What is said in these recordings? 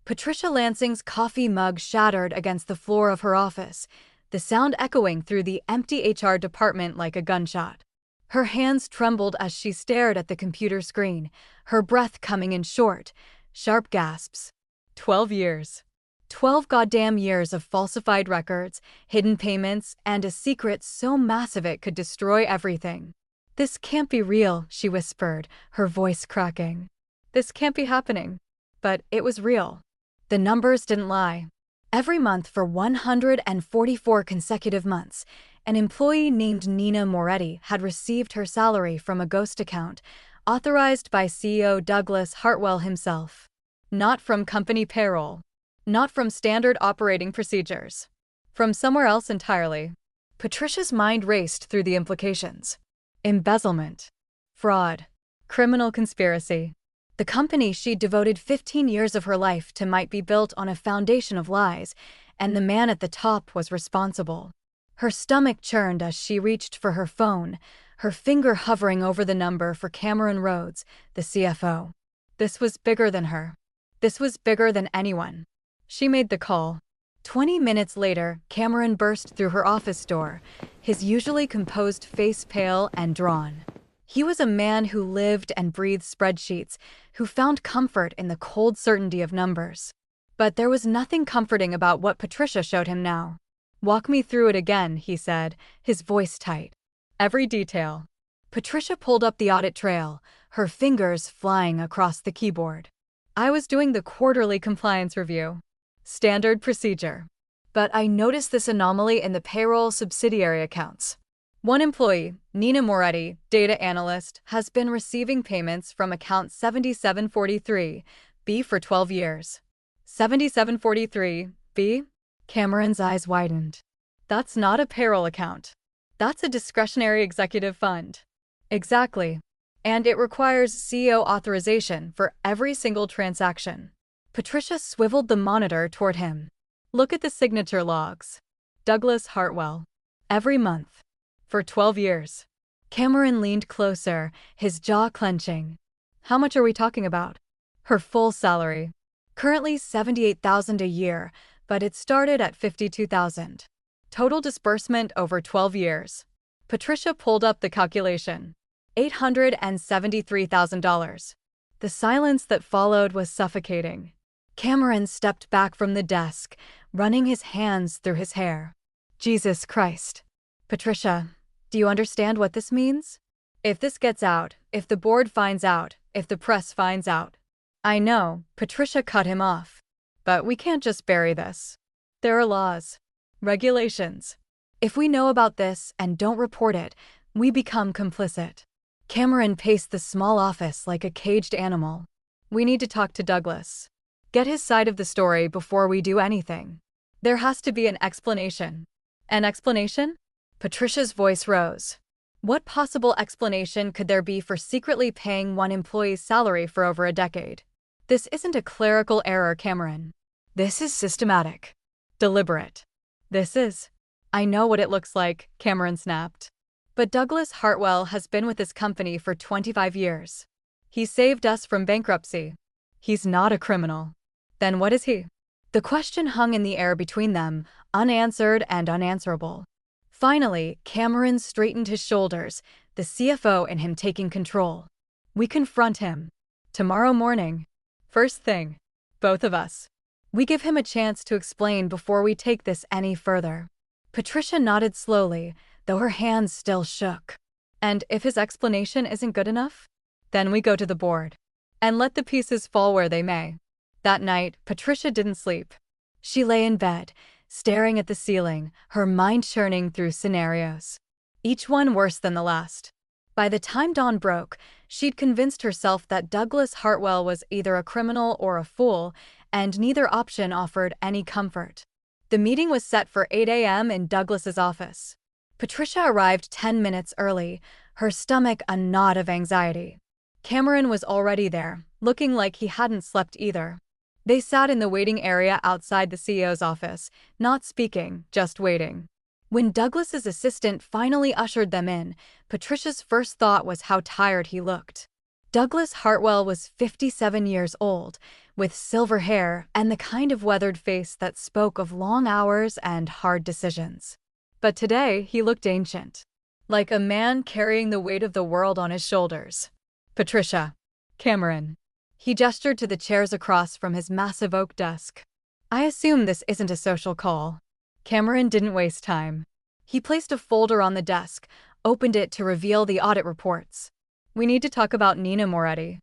Patricia Lansing's coffee mug shattered against the floor of her office, the sound echoing through the empty HR department like a gunshot. Her hands trembled as she stared at the computer screen, her breath coming in short, sharp gasps. 12 years. 12 goddamn years of falsified records, hidden payments, and a secret so massive it could destroy everything. "This can't be real," she whispered, her voice cracking. "This can't be happening." But it was real. The numbers didn't lie. Every month for 144 consecutive months, an employee named Nina Moretti had received her salary from a ghost account, authorized by CEO Douglas Hartwell himself. Not from company payroll. Not from standard operating procedures. From somewhere else entirely. Patricia's mind raced through the implications. Embezzlement. Fraud. Criminal conspiracy. The company she'd devoted 15 years of her life to might be built on a foundation of lies, and the man at the top was responsible. Her stomach churned as she reached for her phone, her finger hovering over the number for Cameron Rhodes, the CFO. This was bigger than her. This was bigger than anyone. She made the call. 20 minutes later, Cameron burst through her office door, his usually composed face pale and drawn. He was a man who lived and breathed spreadsheets, who found comfort in the cold certainty of numbers. But there was nothing comforting about what Patricia showed him now. "Walk me through it again," he said, his voice tight. "Every detail." Patricia pulled up the audit trail, her fingers flying across the keyboard. "I was doing the quarterly compliance review. Standard procedure. But I noticed this anomaly in the payroll subsidiary accounts. One employee, Nina Moretti, data analyst, has been receiving payments from account 7743B for 12 years. 7743B? Cameron's eyes widened. That's not a payroll account. That's a discretionary executive fund. Exactly. And it requires CEO authorization for every single transaction. Patricia swiveled the monitor toward him. Look at the signature logs. Douglas Hartwell. Every month. For 12 years. Cameron leaned closer, his jaw clenching. How much are we talking about? Her full salary. Currently $78,000 a year, but it started at $52,000. Total disbursement over 12 years. Patricia pulled up the calculation. $873,000. The silence that followed was suffocating. Cameron stepped back from the desk, running his hands through his hair. Jesus Christ. Patricia, do you understand what this means? If this gets out, if the board finds out, if the press finds out. I know, Patricia cut him off. But we can't just bury this. There are laws. Regulations. If we know about this and don't report it, we become complicit. Cameron paced the small office like a caged animal. We need to talk to Douglas. Get his side of the story before we do anything. There has to be an explanation. An explanation? Patricia's voice rose. What possible explanation could there be for secretly paying one employee's salary for over a decade? This isn't a clerical error, Cameron. This is systematic. Deliberate. This is. I know what it looks like, Cameron snapped. But Douglas Hartwell has been with this company for 25 years. He saved us from bankruptcy. He's not a criminal. Then what is he? The question hung in the air between them, unanswered and unanswerable. Finally, Cameron straightened his shoulders, the CFO in him taking control. We confront him. Tomorrow morning. First thing. Both of us. We give him a chance to explain before we take this any further. Patricia nodded slowly, though her hands still shook. And if his explanation isn't good enough? Then we go to the board. And let the pieces fall where they may. That night, Patricia didn't sleep. She lay in bed, staring at the ceiling, her mind churning through scenarios. Each one worse than the last. By the time dawn broke, she'd convinced herself that Douglas Hartwell was either a criminal or a fool, and neither option offered any comfort. The meeting was set for 8 a.m. in Douglas's office. Patricia arrived 10 minutes early, her stomach a knot of anxiety. Cameron was already there, looking like he hadn't slept either. They sat in the waiting area outside the CEO's office, not speaking, just waiting. When Douglas's assistant finally ushered them in, Patricia's first thought was how tired he looked. Douglas Hartwell was 57 years old, with silver hair and the kind of weathered face that spoke of long hours and hard decisions. But today he looked ancient, like a man carrying the weight of the world on his shoulders. Patricia. Cameron. He gestured to the chairs across from his massive oak desk. I assume this isn't a social call. Cameron didn't waste time. He placed a folder on the desk, opened it to reveal the audit reports. We need to talk about Nina Moretti.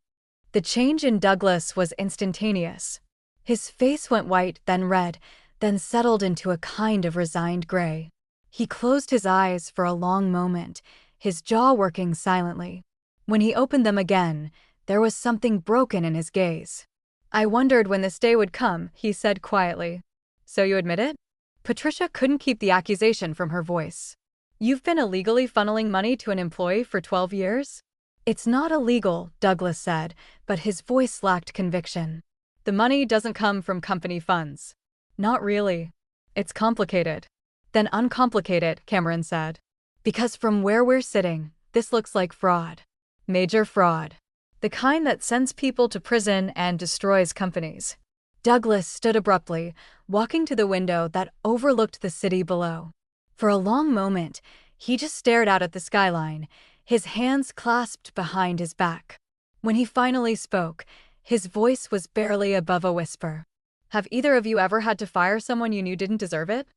The change in Douglas was instantaneous. His face went white, then red, then settled into a kind of resigned gray. He closed his eyes for a long moment, his jaw working silently. When he opened them again, there was something broken in his gaze. I wondered when this day would come, he said quietly. So you admit it? Patricia couldn't keep the accusation from her voice. You've been illegally funneling money to an employee for 12 years? It's not illegal, Douglas said, but his voice lacked conviction. The money doesn't come from company funds. Not really. It's complicated. Then uncomplicate it, Cameron said. Because from where we're sitting, this looks like fraud. Major fraud. The kind that sends people to prison and destroys companies. Douglas stood abruptly, walking to the window that overlooked the city below. For a long moment, he just stared out at the skyline, his hands clasped behind his back. When he finally spoke, his voice was barely above a whisper. Have either of you ever had to fire someone you knew didn't deserve it?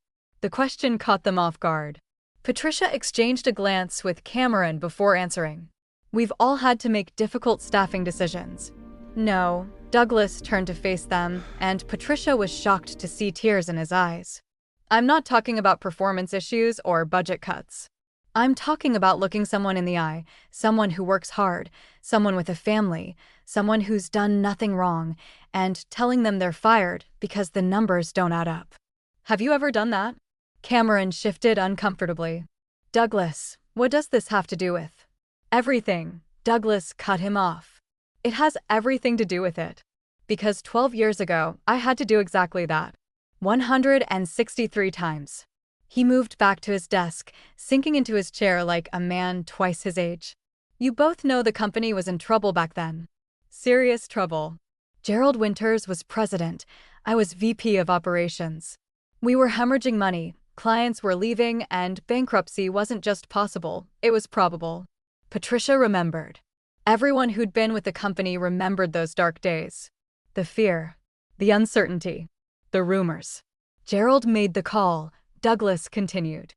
The question caught them off guard. Patricia exchanged a glance with Cameron before answering. We've all had to make difficult staffing decisions. No, Douglas turned to face them, and Patricia was shocked to see tears in his eyes. I'm not talking about performance issues or budget cuts. I'm talking about looking someone in the eye, someone who works hard, someone with a family, someone who's done nothing wrong, and telling them they're fired because the numbers don't add up. Have you ever done that? Cameron shifted uncomfortably. Douglas, what does this have to do with? Everything. Douglas cut him off. It has everything to do with it. Because 12 years ago, I had to do exactly that. 163 times. He moved back to his desk, sinking into his chair like a man twice his age. You both know the company was in trouble back then. Serious trouble. Gerald Winters was president. I was VP of operations. We were hemorrhaging money, clients were leaving, and bankruptcy wasn't just possible, it was probable. Patricia remembered. Everyone who'd been with the company remembered those dark days. The fear. The uncertainty. The rumors. Gerald made the call. Douglas continued.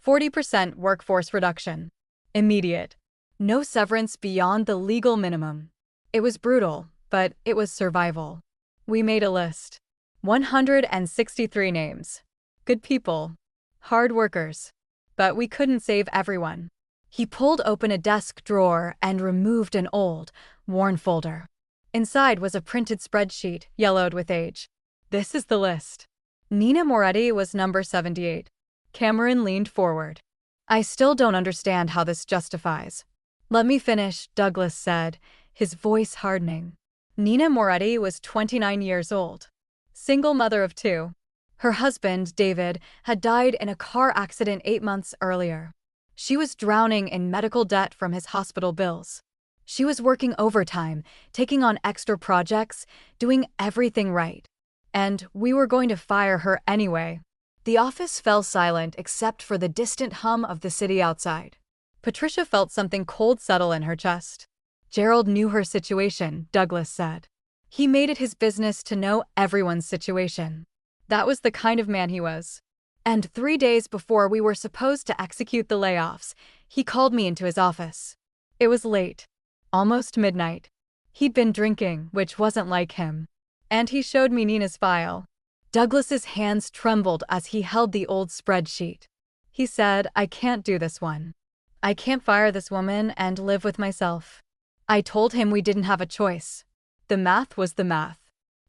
40% workforce reduction. Immediate. No severance beyond the legal minimum. It was brutal, but it was survival. We made a list. 163 names. Good people. Hard workers. But we couldn't save everyone. He pulled open a desk drawer and removed an old, worn folder. Inside was a printed spreadsheet, yellowed with age. This is the list. Nina Moretti was number 78. Cameron leaned forward. I still don't understand how this justifies. Let me finish, Douglas said, his voice hardening. Nina Moretti was 29 years old. Single mother of 2. Her husband, David, had died in a car accident 8 months earlier. She was drowning in medical debt from his hospital bills. She was working overtime, taking on extra projects, doing everything right. And we were going to fire her anyway. The office fell silent except for the distant hum of the city outside. Patricia felt something cold settle in her chest. Gerald knew her situation, Douglas said. He made it his business to know everyone's situation. That was the kind of man he was. And 3 days before we were supposed to execute the layoffs, he called me into his office. It was late. Almost midnight. He'd been drinking, which wasn't like him. And he showed me Nina's file. Douglas's hands trembled as he held the old spreadsheet. He said, I can't do this one. I can't fire this woman and live with myself. I told him we didn't have a choice. The math was the math.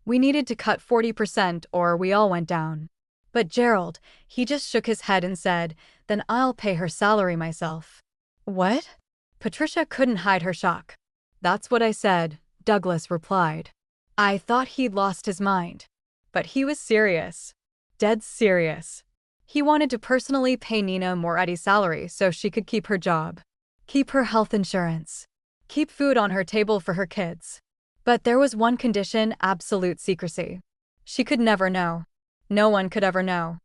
We needed to cut 40% or we all went down. But Gerald, he just shook his head and said, then I'll pay her salary myself. What? Patricia couldn't hide her shock. That's what I said, Douglas replied. I thought he'd lost his mind. But he was serious. Dead serious. He wanted to personally pay Nina Moretti's salary so she could keep her job. Keep her health insurance. Keep food on her table for her kids. But there was one condition: absolute secrecy. She could never know. No one could ever know.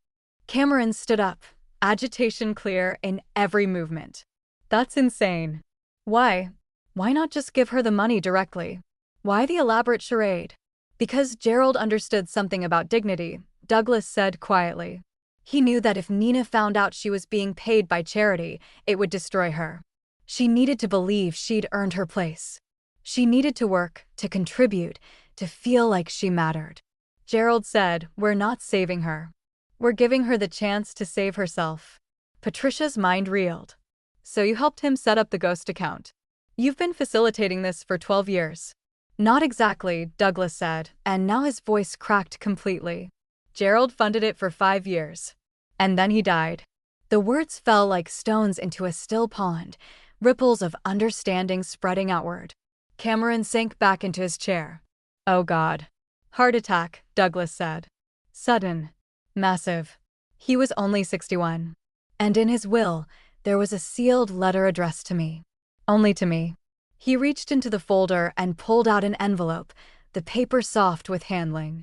Cameron stood up, agitation clear in every movement. That's insane. Why? Why not just give her the money directly? Why the elaborate charade? Because Gerald understood something about dignity, Douglas said quietly. He knew that if Nina found out she was being paid by charity, it would destroy her. She needed to believe she'd earned her place. She needed to work, to contribute, to feel like she mattered. Gerald said, "We're not saving her. We're giving her the chance to save herself." Patricia's mind reeled. "So you helped him set up the ghost account. You've been facilitating this for 12 years. Not exactly, Douglas said, and now his voice cracked completely. Gerald funded it for 5 years. And then he died. The words fell like stones into a still pond, ripples of understanding spreading outward. Cameron sank back into his chair. Oh God. Heart attack, Douglas said. Sudden. Massive. He was only 61. And in his will, there was a sealed letter addressed to me. Only to me. He reached into the folder and pulled out an envelope, the paper soft with handling.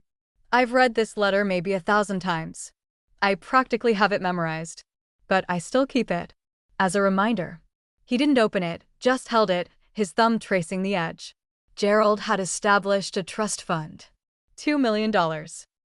I've read this letter maybe 1,000 times. I practically have it memorized. But I still keep it. As a reminder. He didn't open it, just held it, his thumb tracing the edge. Gerald had established a trust fund. $2 million.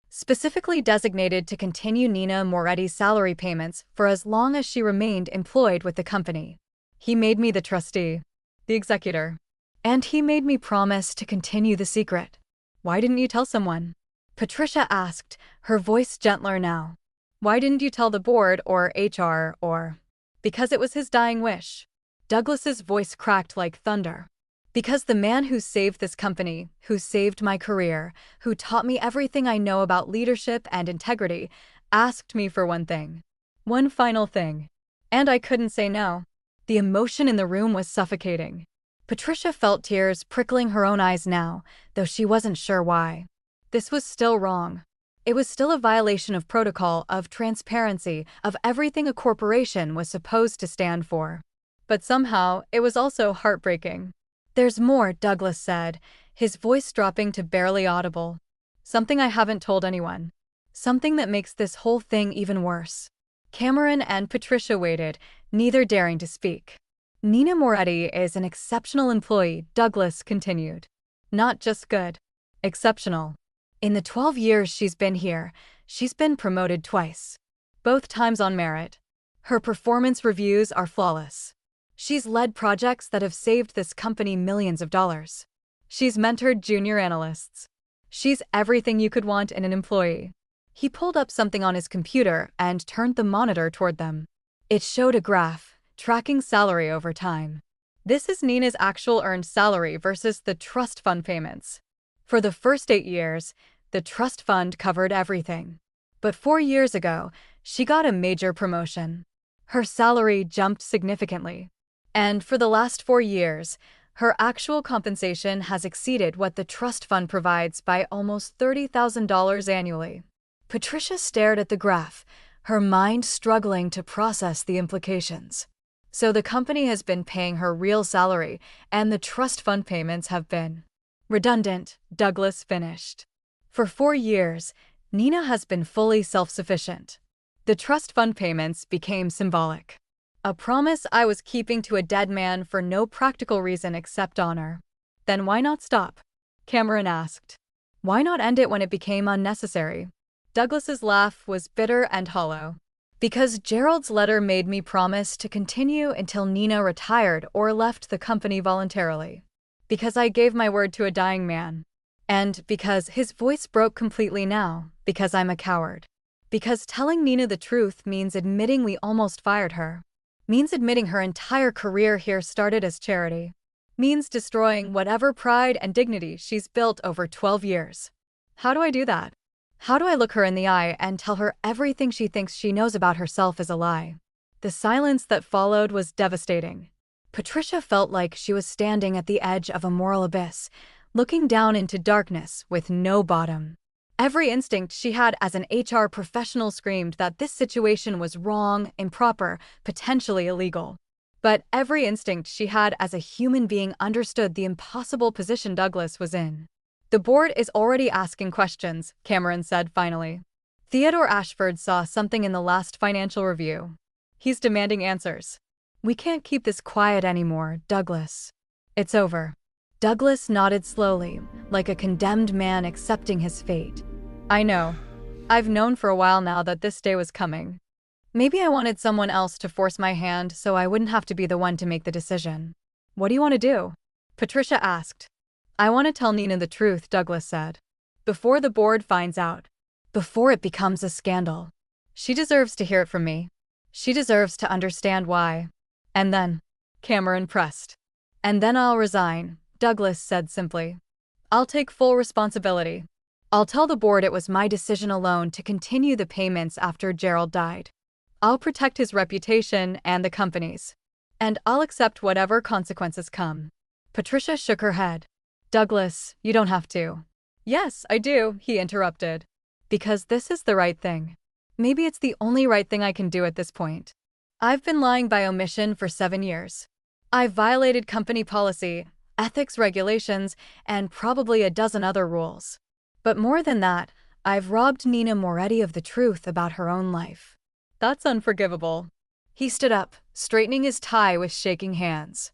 Specifically designated to continue Nina Moretti's salary payments for as long as she remained employed with the company. He made me the trustee, the executor. And he made me promise to continue the secret. Why didn't you tell someone? Patricia asked, her voice gentler now. Why didn't you tell the board or HR or... Because it was his dying wish. Douglas's voice cracked like thunder. Because the man who saved this company, who saved my career, who taught me everything I know about leadership and integrity, asked me for one thing. One final thing. And I couldn't say no. The emotion in the room was suffocating. Patricia felt tears prickling her own eyes now, though she wasn't sure why. This was still wrong. It was still a violation of protocol, of transparency, of everything a corporation was supposed to stand for. But somehow, it was also heartbreaking. There's more, Douglas said, his voice dropping to barely audible. Something I haven't told anyone. Something that makes this whole thing even worse. Cameron and Patricia waited, neither daring to speak. Nina Moretti is an exceptional employee, Douglas continued. Not just good. Exceptional. In the 12 years she's been here, she's been promoted twice. Both times on merit. Her performance reviews are flawless. She's led projects that have saved this company millions of dollars. She's mentored junior analysts. She's everything you could want in an employee. He pulled up something on his computer and turned the monitor toward them. It showed a graph, tracking salary over time. This is Nina's actual earned salary versus the trust fund payments. For the first 8 years, the trust fund covered everything. But 4 years ago, she got a major promotion. Her salary jumped significantly. And for the last 4 years, her actual compensation has exceeded what the trust fund provides by almost $30,000 annually. Patricia stared at the graph, her mind struggling to process the implications. So the company has been paying her real salary, and the trust fund payments have been redundant, Douglas finished. For 4 years, Nina has been fully self-sufficient. The trust fund payments became symbolic. A promise I was keeping to a dead man for no practical reason except honor. Then why not stop? Cameron asked. Why not end it when it became unnecessary? Douglas's laugh was bitter and hollow. Because Gerald's letter made me promise to continue until Nina retired or left the company voluntarily. Because I gave my word to a dying man. And because his voice broke completely now, because I'm a coward. Because telling Nina the truth means admitting we almost fired her. Means admitting her entire career here started as charity. Means destroying whatever pride and dignity she's built over 12 years. How do I do that? How do I look her in the eye and tell her everything she thinks she knows about herself is a lie? The silence that followed was devastating. Patricia felt like she was standing at the edge of a moral abyss, looking down into darkness with no bottom. Every instinct she had as an HR professional screamed that this situation was wrong, improper, potentially illegal. But every instinct she had as a human being understood the impossible position Douglas was in. "The board is already asking questions," Cameron said finally. "Theodore Ashford saw something in the last financial review. He's demanding answers." "We can't keep this quiet anymore, Douglas. It's over." Douglas nodded slowly, like a condemned man accepting his fate. "I know. I've known for a while now that this day was coming. Maybe I wanted someone else to force my hand so I wouldn't have to be the one to make the decision." "What do you want to do?" Patricia asked. "I want to tell Nina the truth," Douglas said. "Before the board finds out. Before it becomes a scandal. She deserves to hear it from me. She deserves to understand why." "And then?" Cameron pressed. "And then I'll resign," Douglas said simply. "I'll take full responsibility. I'll tell the board it was my decision alone to continue the payments after Gerald died. I'll protect his reputation and the company's. And I'll accept whatever consequences come." Patricia shook her head. "Douglas, you don't have to." "Yes, I do," he interrupted. "Because this is the right thing. Maybe it's the only right thing I can do at this point. I've been lying by omission for 7 years. I've violated company policy, ethics regulations, and probably a dozen other rules. But more than that, I've robbed Nina Moretti of the truth about her own life. That's unforgivable." He stood up, straightening his tie with shaking hands.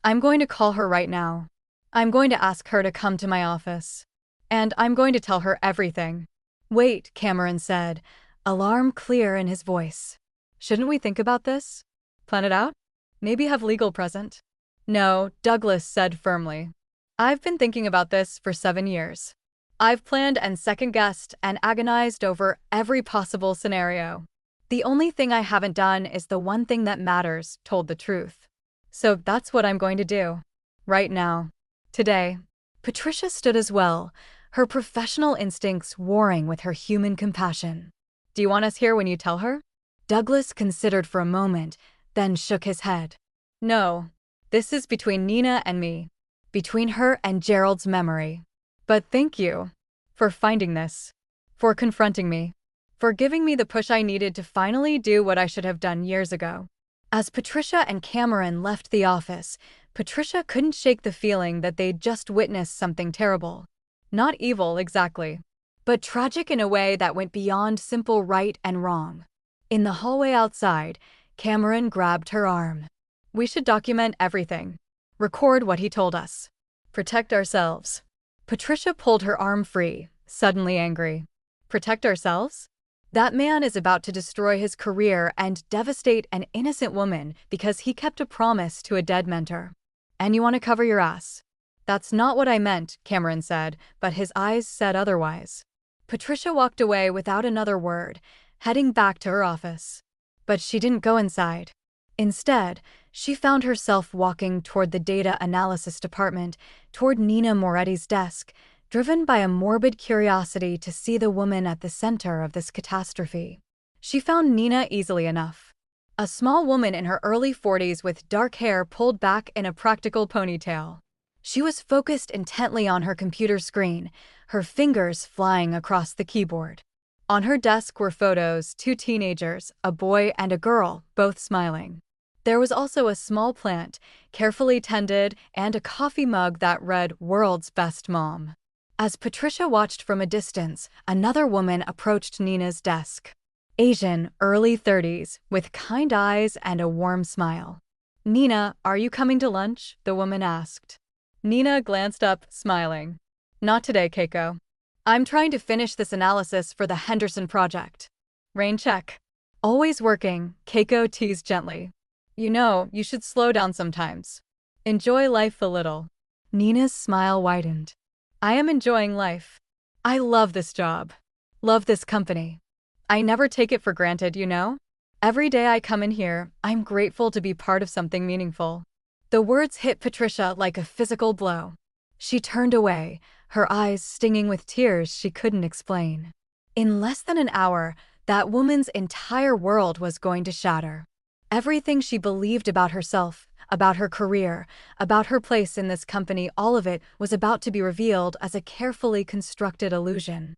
"I'm going to call her right now. I'm going to ask her to come to my office. And I'm going to tell her everything." "Wait," Cameron said, alarm clear in his voice. "Shouldn't we think about this? Plan it out? Maybe have legal present?" "No," Douglas said firmly. "I've been thinking about this for 7 years. I've planned and second-guessed and agonized over every possible scenario. The only thing I haven't done is the one thing that matters, told the truth. So that's what I'm going to do. Right now. Today." Patricia stood as well, her professional instincts warring with her human compassion. "Do you want us here when you tell her?" Douglas considered for a moment, then shook his head. "No. This is between Nina and me. Between her and Gerald's memory. But thank you for finding this, for confronting me, for giving me the push I needed to finally do what I should have done years ago." As Patricia and Cameron left the office, Patricia couldn't shake the feeling that they'd just witnessed something terrible. Not evil, exactly, but tragic in a way that went beyond simple right and wrong. In the hallway outside, Cameron grabbed her arm. "We should document everything. Record what he told us. Protect ourselves." Patricia pulled her arm free, suddenly angry. "Protect ourselves? That man is about to destroy his career and devastate an innocent woman because he kept a promise to a dead mentor. And you want to cover your ass?" "That's not what I meant," Cameron said, but his eyes said otherwise. Patricia walked away without another word, heading back to her office. But she didn't go inside. Instead, she found herself walking toward the data analysis department, toward Nina Moretti's desk, driven by a morbid curiosity to see the woman at the center of this catastrophe. She found Nina easily enough. A small woman in her early 40s with dark hair pulled back in a practical ponytail. She was focused intently on her computer screen, her fingers flying across the keyboard. On her desk were photos, 2 teenagers, a boy and a girl, both smiling. There was also a small plant, carefully tended, and a coffee mug that read "World's Best Mom." As Patricia watched from a distance, another woman approached Nina's desk. Asian, early 30s, with kind eyes and a warm smile. "Nina, are you coming to lunch?" the woman asked. Nina glanced up, smiling. "Not today, Keiko. I'm trying to finish this analysis for the Henderson project." "Rain check." "Always working," Keiko teased gently. "You know, you should slow down sometimes. Enjoy life a little." Nina's smile widened. "I am enjoying life. I love this job. Love this company. I never take it for granted, you know? Every day I come in here, I'm grateful to be part of something meaningful." The words hit Patricia like a physical blow. She turned away, her eyes stinging with tears she couldn't explain. In less than an hour, that woman's entire world was going to shatter. Everything she believed about herself, about her career, about her place in this company, all of it was about to be revealed as a carefully constructed illusion.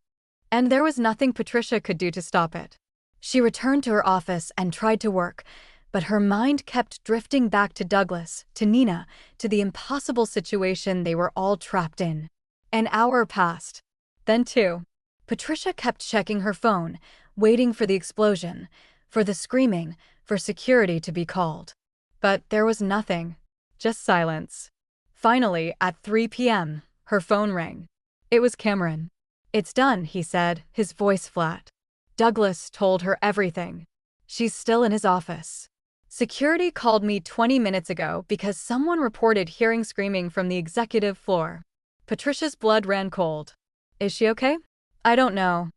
And there was nothing Patricia could do to stop it. She returned to her office and tried to work, But her mind kept drifting back to Douglas, to Nina, to the impossible situation they were all trapped in. An hour passed. Then two. Patricia kept checking her phone, waiting for the explosion, for the screaming, for security to be called. But there was nothing. Just silence. Finally, at 3 p.m., her phone rang. It was Cameron. "It's done," he said, his voice flat. Douglas told her everything. "She's still in his office. Security called me 20 minutes ago because someone reported hearing screaming from the executive floor." Patricia's blood ran cold. "Is she okay?" "I don't know.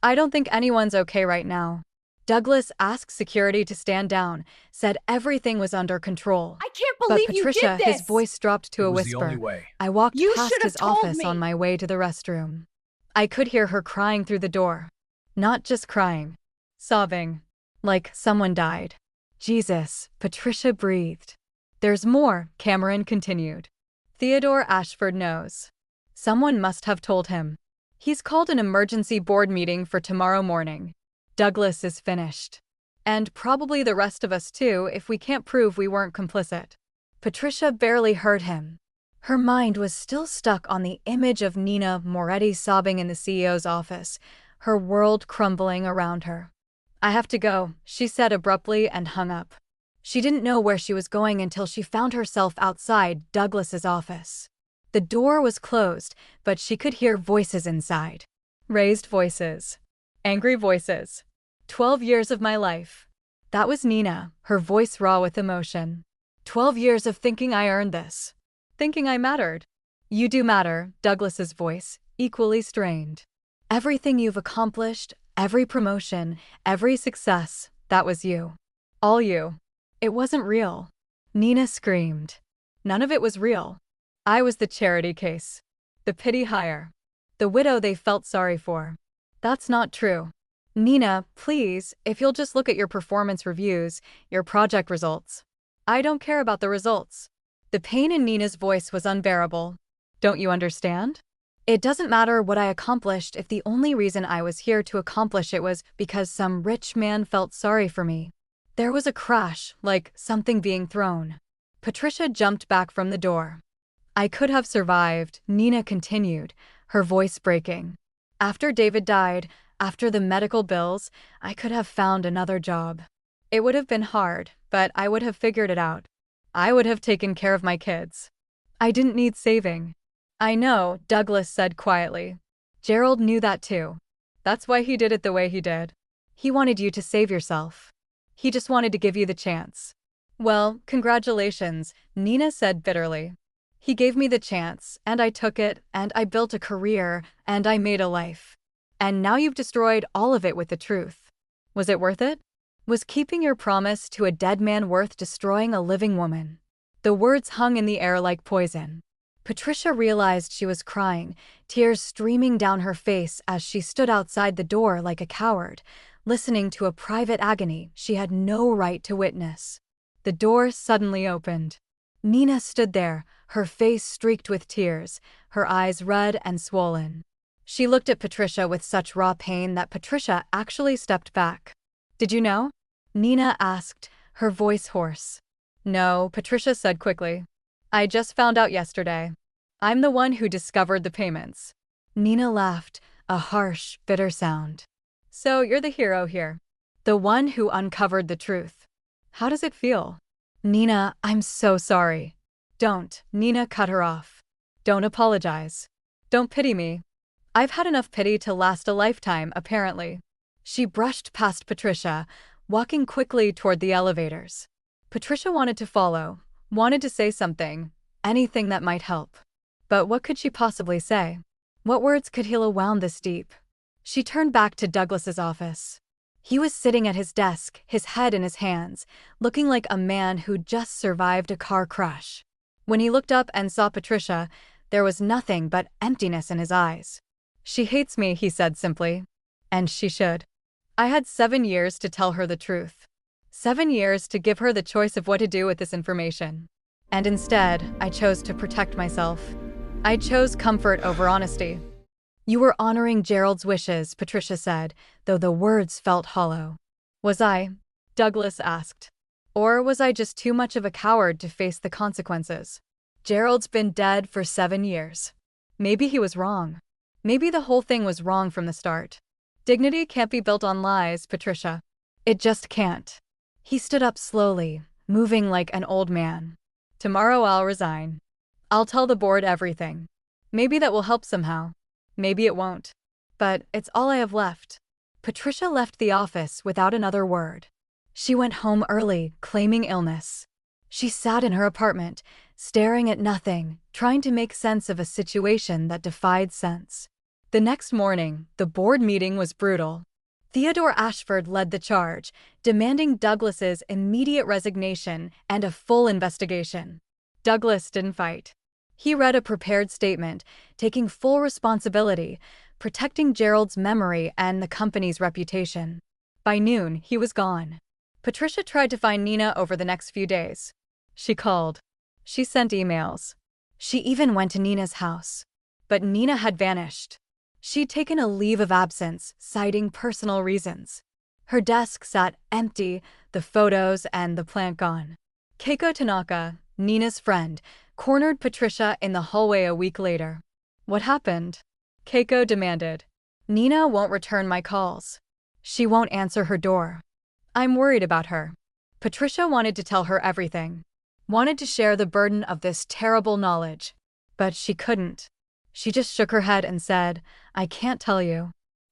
I don't think anyone's okay right now." Douglas asked security to stand down, said everything was under control. I can't But believe you Patricia, did this! his voice dropped to a It was the whisper. only way. I walked You past should have his told office me. on my way to the restroom. I could hear her crying through the door. Not just crying. Sobbing. Like someone died. "Jesus," Patricia breathed. "There's more," Cameron continued. "Theodore Ashford knows. Someone must have told him. He's called an emergency board meeting for tomorrow morning. Douglas is finished. And probably the rest of us too if we can't prove we weren't complicit." Patricia barely heard him. Her mind was still stuck on the image of Nina Moretti sobbing in the CEO's office, her world crumbling around her. "I have to go," she said abruptly and hung up. She didn't know where she was going until she found herself outside Douglas's office. The door was closed, but she could hear voices inside. Raised voices. Angry voices. 12 years of my life. That was Nina, her voice raw with emotion. 12 years of thinking I earned this. Thinking I mattered. "You do matter," Douglas's voice, equally strained. "Everything you've accomplished, every promotion, every success, that was you. All you. It wasn't real." Nina screamed. "None of it was real. I was the charity case. The pity hire. The widow they felt sorry for. That's not true. Nina, please, if you'll just look at your performance reviews, your project results." "I don't care about the results." The pain in Nina's voice was unbearable. "Don't you understand? It doesn't matter what I accomplished if the only reason I was here to accomplish it was because some rich man felt sorry for me." There was a crash, like something being thrown. Patricia jumped back from the door. "I could have survived," Nina continued, her voice breaking. "After David died, after the medical bills, I could have found another job. It would have been hard, but I would have figured it out. I would have taken care of my kids. I didn't need saving." "I know," Douglas said quietly. "Gerald knew that too. That's why he did it the way he did. He wanted you to save yourself. He just wanted to give you the chance." "Well, congratulations," Nina said bitterly. "He gave me the chance, and I took it, and I built a career, and I made a life. And now you've destroyed all of it with the truth. Was it worth it? Was keeping your promise to a dead man worth destroying a living woman?" The words hung in the air like poison. Patricia realized she was crying, tears streaming down her face as she stood outside the door like a coward, listening to a private agony she had no right to witness. The door suddenly opened. Nina stood there, her face streaked with tears, her eyes red and swollen. She looked at Patricia with such raw pain that Patricia actually stepped back. "Did you know?" Nina asked, her voice hoarse. "No," Patricia said quickly. "I just found out yesterday. I'm the one who discovered the payments." Nina laughed, a harsh, bitter sound. "So you're the hero here. The one who uncovered the truth. How does it feel?" "Nina, I'm so sorry." "Don't," Nina cut her off. "Don't apologize. Don't pity me. I've had enough pity to last a lifetime, apparently." She brushed past Patricia, walking quickly toward the elevators. Patricia wanted to follow, wanted to say something, anything that might help. But what could she possibly say? What words could heal a wound this deep? She turned back to Douglas's office. He was sitting at his desk, his head in his hands, looking like a man who'd just survived a car crash. When he looked up and saw Patricia, there was nothing but emptiness in his eyes. "She hates me," he said simply. "And she should. I had 7 years to tell her the truth. 7 years to give her the choice of what to do with this information. And instead, I chose to protect myself. I chose comfort over honesty." "You were honoring Gerald's wishes," Patricia said, though the words felt hollow. "Was I?" Douglas asked. Or was I just too much of a coward to face the consequences? Gerald's been dead for 7 years. Maybe he was wrong. Maybe the whole thing was wrong from the start. Dignity can't be built on lies, Patricia. It just can't. He stood up slowly, moving like an old man. Tomorrow I'll resign. I'll tell the board everything. Maybe that will help somehow. Maybe it won't. But it's all I have left. Patricia left the office without another word. She went home early, claiming illness. She sat in her apartment, staring at nothing, trying to make sense of a situation that defied sense. The next morning, the board meeting was brutal. Theodore Ashford led the charge, demanding Douglas's immediate resignation and a full investigation. Douglas didn't fight. He read a prepared statement, taking full responsibility, protecting Gerald's memory and the company's reputation. By noon, he was gone. Patricia tried to find Nina over the next few days. She called. She sent emails. She even went to Nina's house. But Nina had vanished. She'd taken a leave of absence, citing personal reasons. Her desk sat empty, the photos and the plant gone. Keiko Tanaka, Nina's friend, cornered Patricia in the hallway a week later. What happened? Keiko demanded. Nina won't return my calls. She won't answer her door. I'm worried about her. Patricia wanted to tell her everything. Wanted to share the burden of this terrible knowledge. But she couldn't. She just shook her head and said, I can't tell you.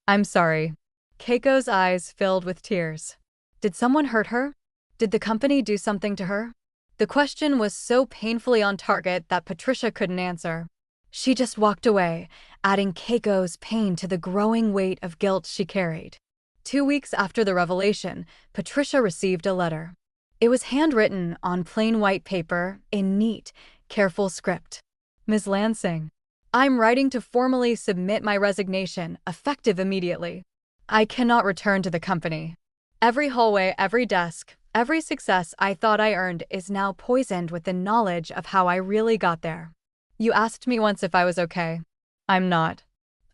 I'm sorry. Keiko's eyes filled with tears. Did someone hurt her? Did the company do something to her? The question was so painfully on target that Patricia couldn't answer. She just walked away, adding Keiko's pain to the growing weight of guilt she carried. 2 weeks after the revelation, Patricia received a letter. It was handwritten on plain white paper in neat, careful script. Ms. Lansing, I'm writing to formally submit my resignation, effective immediately. I cannot return to the company. Every hallway, every desk, every success I thought I earned is now poisoned with the knowledge of how I really got there. You asked me once if I was okay. I'm not.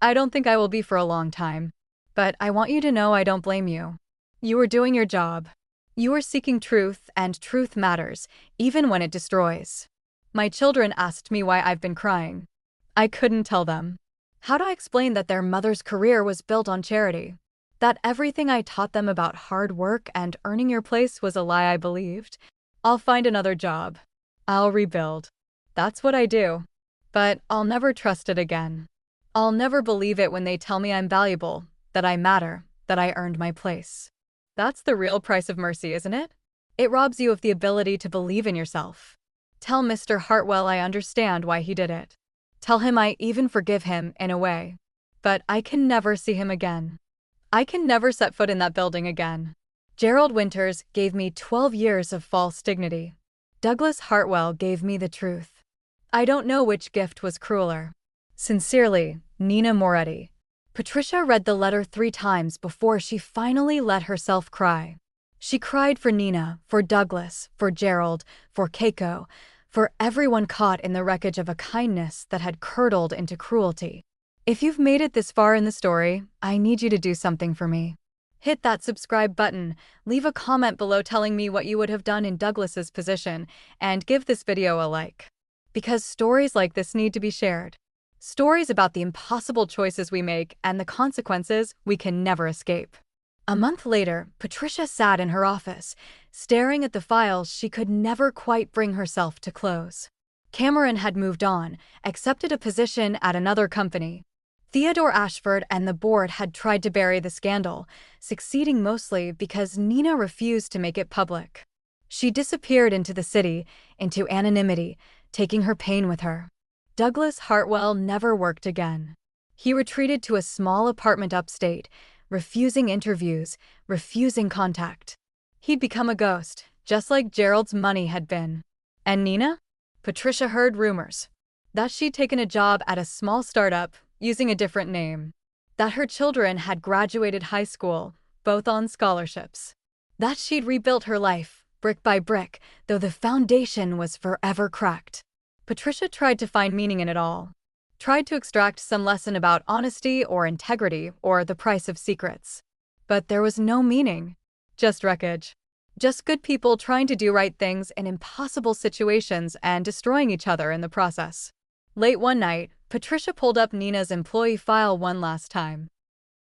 I don't think I will be for a long time. But I want you to know I don't blame you. You were doing your job. You were seeking truth, and truth matters, even when it destroys. My children asked me why I've been crying. I couldn't tell them. How do I explain that their mother's career was built on charity? That everything I taught them about hard work and earning your place was a lie I believed? I'll find another job. I'll rebuild. That's what I do. But I'll never trust it again. I'll never believe it when they tell me I'm valuable, that I matter, that I earned my place. That's the real price of mercy, isn't it? It robs you of the ability to believe in yourself. Tell Mr. Hartwell I understand why he did it. Tell him I even forgive him in a way. But I can never see him again. I can never set foot in that building again. Gerald Winters gave me 12 years of false dignity. Douglas Hartwell gave me the truth. I don't know which gift was crueler. Sincerely, Nina Moretti. Patricia read the letter 3 times before she finally let herself cry. She cried for Nina, for Douglas, for Gerald, for Keiko, for everyone caught in the wreckage of a kindness that had curdled into cruelty. If you've made it this far in the story, I need you to do something for me. Hit that subscribe button, leave a comment below telling me what you would have done in Douglas's position, and give this video a like. Because stories like this need to be shared. Stories about the impossible choices we make and the consequences we can never escape. A month later, Patricia sat in her office, staring at the files she could never quite bring herself to close. Cameron had moved on, accepted a position at another company. Theodore Ashford and the board had tried to bury the scandal, succeeding mostly because Nina refused to make it public. She disappeared into the city, into anonymity, taking her pain with her. Douglas Hartwell never worked again. He retreated to a small apartment upstate, refusing interviews, refusing contact. He'd become a ghost, just like Gerald's money had been. And Nina? Patricia heard rumors. That she'd taken a job at a small startup, using a different name. That her children had graduated high school, both on scholarships. That she'd rebuilt her life, brick by brick, though the foundation was forever cracked. Patricia tried to find meaning in it all. Tried to extract some lesson about honesty or integrity or the price of secrets. But there was no meaning. Just wreckage. Just good people trying to do right things in impossible situations and destroying each other in the process. Late one night, Patricia pulled up Nina's employee file one last time.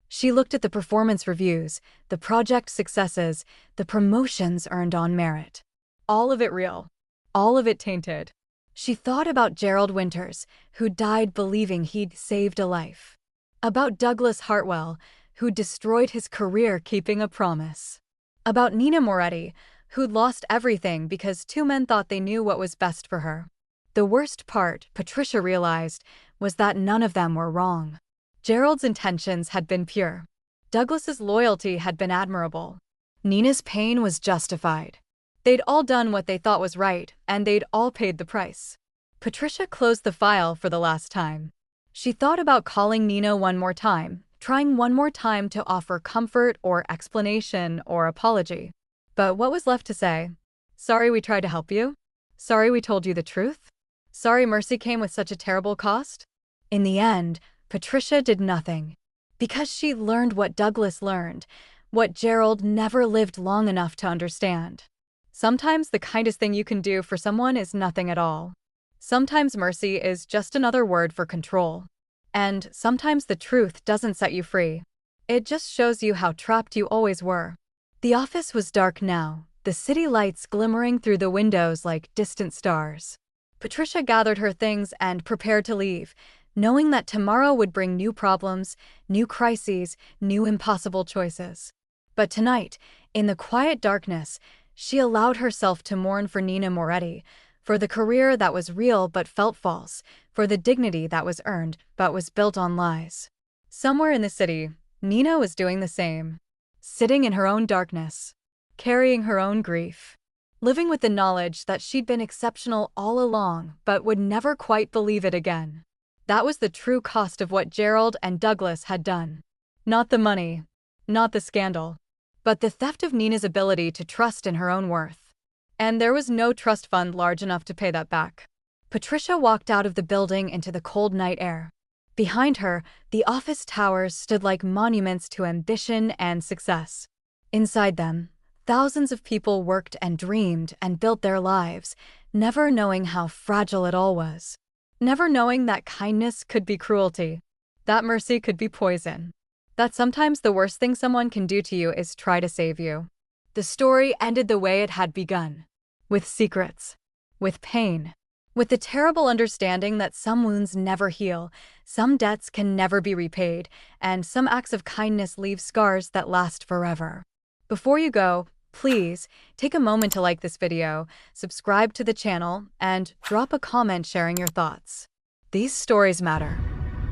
She looked at the performance reviews, the project successes, the promotions earned on merit. All of it real. All of it tainted. She thought about Gerald Winters, who died believing he'd saved a life. About Douglas Hartwell, who destroyed his career keeping a promise. About Nina Moretti, who'd lost everything because two men thought they knew what was best for her. The worst part, Patricia realized, was that none of them were wrong. Gerald's intentions had been pure. Douglas's loyalty had been admirable. Nina's pain was justified. They'd all done what they thought was right, and they'd all paid the price. Patricia closed the file for the last time. She thought about calling Nina one more time, trying one more time to offer comfort or explanation or apology. But what was left to say? Sorry we tried to help you? Sorry we told you the truth? Sorry mercy came with such a terrible cost? In the end, Patricia did nothing. Because she learned what Douglas learned, what Gerald never lived long enough to understand. Sometimes the kindest thing you can do for someone is nothing at all. Sometimes mercy is just another word for control. And sometimes the truth doesn't set you free. It just shows you how trapped you always were. The office was dark now, the city lights glimmering through the windows like distant stars. Patricia gathered her things and prepared to leave, knowing that tomorrow would bring new problems, new crises, new impossible choices. But tonight, in the quiet darkness, she allowed herself to mourn for Nina Moretti, for the career that was real but felt false, for the dignity that was earned but was built on lies. Somewhere in the city, Nina was doing the same. Sitting in her own darkness, carrying her own grief, living with the knowledge that she'd been exceptional all along but would never quite believe it again. That was the true cost of what Gerald and Douglas had done. Not the money, not the scandal, but the theft of Nina's ability to trust in her own worth. And there was no trust fund large enough to pay that back. Patricia walked out of the building into the cold night air. Behind her, the office towers stood like monuments to ambition and success. Inside them, thousands of people worked and dreamed and built their lives, never knowing how fragile it all was. Never knowing that kindness could be cruelty, that mercy could be poison, that sometimes the worst thing someone can do to you is try to save you. The story ended the way it had begun, with secrets, with pain, with the terrible understanding that some wounds never heal, some debts can never be repaid, and some acts of kindness leave scars that last forever. Before you go, please take a moment to like this video, subscribe to the channel, and drop a comment sharing your thoughts. These stories matter.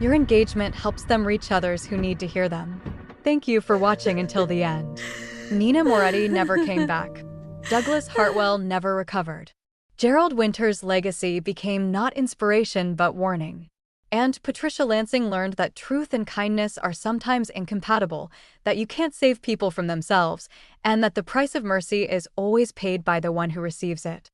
Your engagement helps them reach others who need to hear them. Thank you for watching until the end. Nina Moretti never came back. Douglas Hartwell never recovered. Gerald Winters' legacy became not inspiration but warning. And Patricia Lansing learned that truth and kindness are sometimes incompatible, that you can't save people from themselves, and that the price of mercy is always paid by the one who receives it.